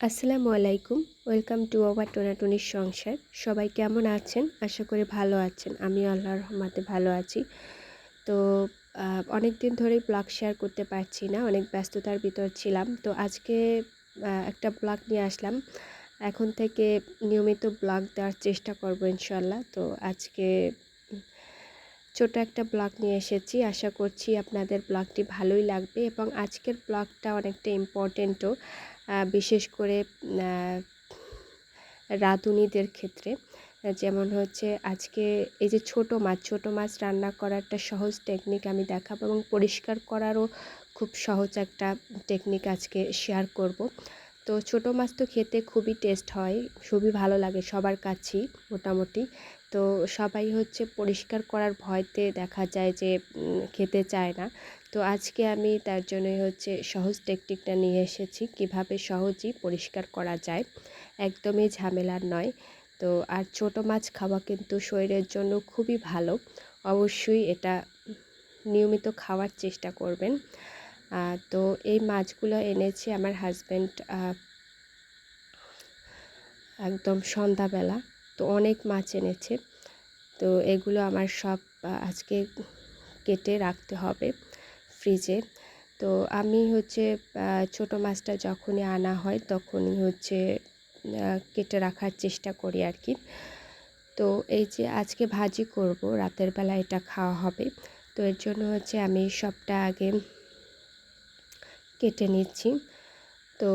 আসসালামু আলাইকুম। Welcome to our টোনাটুনির সংসার। সবাই কেমন আছেন? আশা করি ভালো আছেন। আমিও আল্লাহর রহমতে ভালো আছি। তো অনেক দিন ধরেই ব্লগ শেয়ার করতে পারছি না, অনেক ব্যস্ততার ভিতর ছিলাম। তো আজকে একটা ব্লগ নিয়ে আসলাম। এখন থেকে নিয়মিত ব্লগ দেওয়ার চেষ্টা করব ইনশাআল্লাহ। তো আজকে ছোট একটা ব্লগ নিয়ে এসেছি। আশা করছি আপনাদের ব্লগটি ভালোই লাগবে এবং আজকের ব্লগটা অনেকটা ইম্পর্টেন্টও, বিশেষ করে রাঁধুনিদের ক্ষেত্রে। যেমন হচ্ছে আজকে এই যে ছোট মাছ রান্না করার একটা সহজ টেকনিক আমি দেখাবো এবং পরিষ্কার করারও খুব সহজ একটা টেকনিক আজকে শেয়ার করব। তো ছোট মাছ তো খেতে খুবই টেস্ট হয়, খুবই ভালো লাগে সবার কাছেই মোটামুটি। তো সবাই হচ্ছে পরিষ্কার করার ভয়তে দেখা যায় যে খেতে চায় না। তো আজকে আমি তার জন্যই হচ্ছে সহজ টেকনিকটা নিয়ে এসেছি, কিভাবে সহজেই পরিষ্কার করা যায়, একদমই ঝামেলার নয়। তো আর ছোট মাছ খাওয়া কিন্তু শরীরের জন্য খুবই ভালো। অবশ্যই এটা নিয়মিত খাওয়ার চেষ্টা করবেন। তো এই মাছগুলো এনেছে আমার হাজব্যান্ড একদম সন্ধ্যাবেলা। তো অনেক মাছ এনেছে। তো এগুলো আমার সব আজকে কেটে রাখতে হবে ফ্রিজে। তো আমি হচ্ছে ছোট মাছটা যখনই আনা হয় তখনই হচ্ছে কেটে রাখার চেষ্টা করি আর কি। তো এই যে আজকে ভাজি করব, রাতের বেলা এটা খাওয়া হবে। তো এর জন্য হচ্ছে আমি সবটা আগে কেটে নিচ্ছি। তো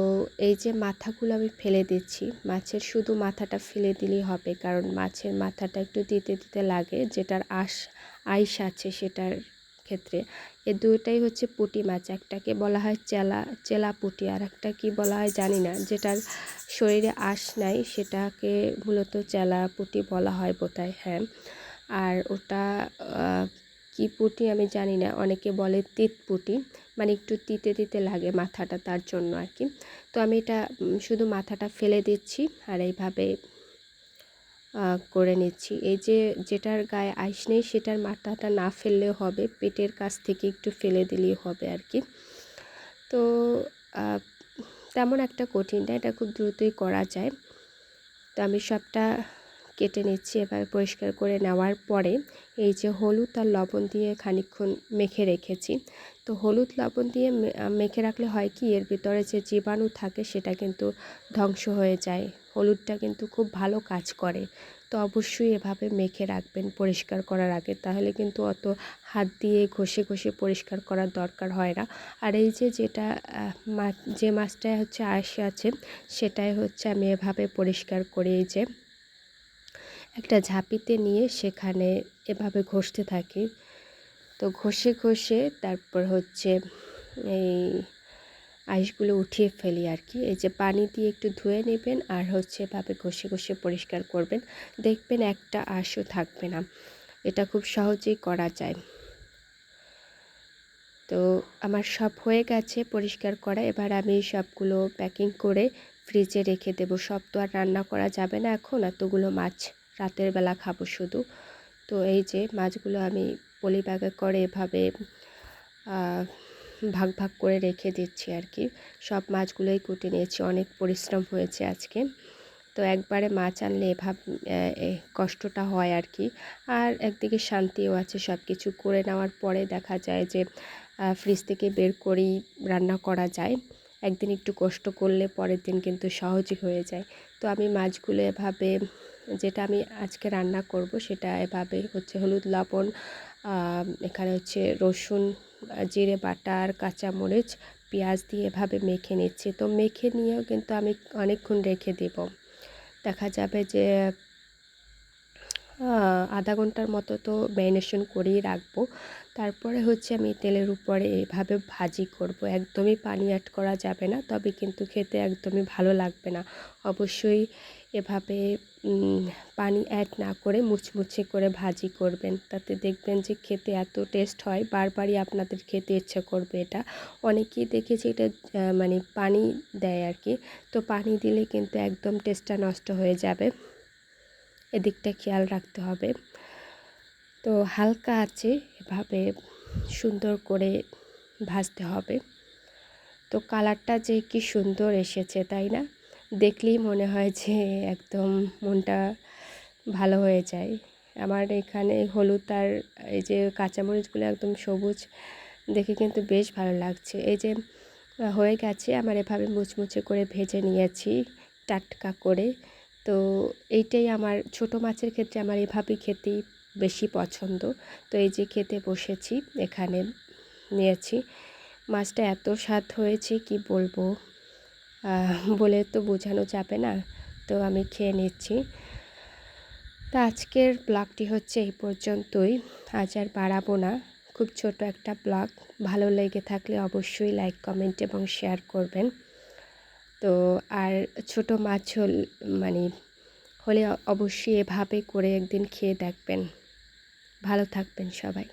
এই যে মাথাগুলো আমি ফেলে দিচ্ছি, মাছের শুধু মাথাটা ফেলে দিলেই হবে, কারণ মাছের মাথাটা একটু দিতে দিতে লাগে, যেটার আইস আছে সেটার ক্ষেত্রে। এ দুটোই হচ্ছে পুঁটি মাছ, একটাকে বলা হয় চেলা পুঁটি, আর একটা কী বলা হয় জানি না, যেটার শরীরে আঁশ নাই সেটাকে মূলত চেলা পুঁটি বলা হয় বোধহয়, হ্যাঁ। আর ওটা কী পুঁটি আমি জানি না, অনেকে বলে তিত পুঁটি, মানে একটু তিতে তিতে লাগে মাথাটা, তার জন্য আর কি। তো আমি এটা শুধু মাথাটা ফেলে দিচ্ছি আর এইভাবে করে নিচ্ছি। এই যে যেটার গায়ে আইস নেই সেটার মাথাটা না ফেললেও হবে, পেটের কাছ থেকে একটু ফেলে দিলেই হবে আর কি। তো তেমন একটা কঠিন না, এটা খুব দ্রুতই করা যায়। তো আমি সবটা কেটে নিচ্ছি। এভাবে পরিষ্কার করে নেওয়ার পরে এই যে হলুদ আর লবণ দিয়ে খানিকক্ষণ মেখে রেখেছি। তো হলুদ লবণ দিয়ে মেখে রাখলে হয় কি, এর ভিতরে যে জীবাণু থাকে সেটা কিন্তু ধ্বংস হয়ে যায়। হলুদটা কিন্তু খুব ভালো কাজ করে। তো অবশ্যই এভাবে মেখে রাখবেন পরিষ্কার করার আগে, তাহলে কিন্তু অত হাত দিয়ে ঘষে ঘষে পরিষ্কার করার দরকার হয় না। আর এই যে যেটা যে মাছটায় হচ্ছে আঁশ আছে সেটাই হচ্ছে আমি এভাবে পরিষ্কার করে এই যে একটা ঝাঁপিতে নিয়ে সেখানে এভাবে ঘষতে থাকি। তো ঘষে ঘষে তারপর হচ্ছে এই আঁশগুলো উঠিয়ে ফেলি আর কি। এই যে পানি দিয়ে একটু ধুয়ে নেবেন আর হচ্ছে এভাবে ঘষে ঘষে পরিষ্কার করবেন, দেখবেন একটা আঁশও থাকবে না। এটা খুব সহজেই করা যায়। তো আমার সব হয়ে গেছে পরিষ্কার করা। এবার আমি সবগুলো প্যাকিং করে ফ্রিজে রেখে দেব। সব তো আর রান্না করা যাবে না এখন, এতগুলো মাছ রাতের বেলা খাবো শুধু। তো এই যে মাছগুলো আমি পলি ব্যাগে করে এভাবে ভাগ ভাগ করে রেখে দিচ্ছি আর কি। সব মাছগুলোই কুটে নিয়েছি, অনেক পরিশ্রম হয়েছে আজকে। তো একবারে মাছ আনলে কষ্টটা হয় আর কি। আর একদিকে শান্তিও আছে, সব কিছু করে নেওয়ার পরে দেখা যায় যে ফ্রিজ থেকে বের করেই রান্না করা যায়। একদিন একটু কষ্ট করলে পরের দিন কিন্তু সহজই হয়ে যায়। তো আমি মাছগুলো এভাবে, যেটা আমি আজকে রান্না করব সেটা এভাবে হচ্ছে হলুদ লবণ, এখানে হচ্ছে রসুন জিরে বাটা আর কাঁচামরিচ পেঁয়াজ দিয়ে এভাবে মেখে নিচ্ছি। তো মেখে নিয়েও কিন্তু আমি অনেকক্ষণ রেখে দেব, দেখা যাবে যে আধা ঘন্টার মতো তো ম্যারিনেশন করেই রাখবো। তারপরে হচ্ছে আমি তেলের উপরে এভাবে ভাজি করব। একদমই পানি অ্যাড করা যাবে না, তবে কিন্তু খেতে একদমই ভালো লাগবে না। অবশ্যই এভাবে পানি অ্যাড না করে মুচমুচে করে ভাজি করবেন, তাতে দেখবেন যে খেতে এত টেস্ট হয়, বারবারই আপনাদের খেতে ইচ্ছে করবে এটা। অনেকেই দেখেছি এটা মানে পানি দেয় আর কি। তো পানি দিলে কিন্তু একদম টেস্টটা নষ্ট হয়ে যাবে, এদিকটা খেয়াল রাখতে হবে। তো হালকা আছে এভাবে সুন্দর করে ভাজতে হবে। তো কালারটা যে কি সুন্দর এসেছে তাই না? দেখলেই মনে হয় যে একদম মনটা ভালো হয়ে যায়। আমার এখানে হলুদ আর এই যে কাঁচামরিচগুলো একদম সবুজ দেখে কিন্তু বেশ ভালো লাগছে। এই যে হয়ে গেছে আমার, এভাবে মুচমুচে করে ভেজে নিয়েছি টাটকা করে। তো এইটাই আমার ছোট মাছের ক্ষেত্রে আমার এভাবেই খেতেই বেশি পছন্দ। তো এই যে খেতে বসেছি, এখানে নিয়েছি। মাছটা এত স্বাদ হয়েছে কি বলবো, বলে তো বোঝানো যাবে না। তো আমি খেয়ে নিচ্ছি। তো আজকের ব্লগটি হচ্ছে এই পর্যন্তই, আজ আর বাড়াবো না। খুব ছোট একটা ব্লগ, ভালো লেগে থাকলে অবশ্যই লাইক, কমেন্ট এবং শেয়ার করবেন। তো আর ছোট মাছ মানে হলে অবশ্যই এভাবে করে একদিন খেয়ে দেখবেন। ভালো থাকবেন সবাই।